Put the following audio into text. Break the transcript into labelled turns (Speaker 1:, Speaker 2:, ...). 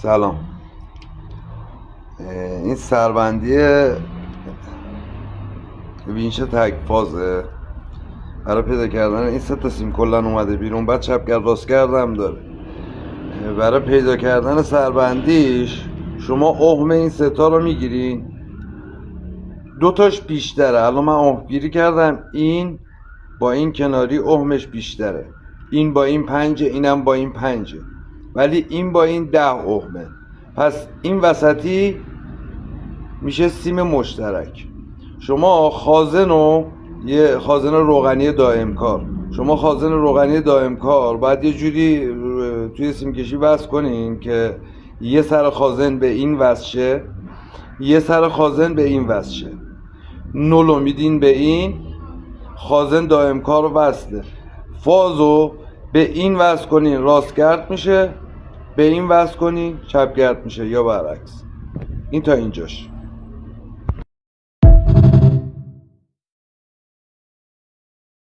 Speaker 1: سلام. این سربندی وینش تک فازه. برای پیدا کردن این سه تا سیم کلا اومده بیرون، بعد چپگرد راستگرد هم داره. برای پیدا کردن سربندیش شما اهم این سه تا رو میگیرین، دوتاش بیشتره. الان من اهم گیری کردم، این با این کناری اهمش بیشتره، این با این 5، اینم با این 5، ولی این با این 10 اهمه. پس این وسطی میشه سیم مشترک. شما خازن یه خازن روغنی دائم کار، شما خازن روغنی دائم کار باید یه جوری توی سیم کشی وصل کنین که یه سر خازن به این وصل شه، یه سر خازن به این وصل شه. نولو میدین به این، خازن دائم کار وصله. فازو به این وصل کنین راستگرد میشه، به این وصل کنین چپگرد میشه، یا برعکس. این تا اینجاش.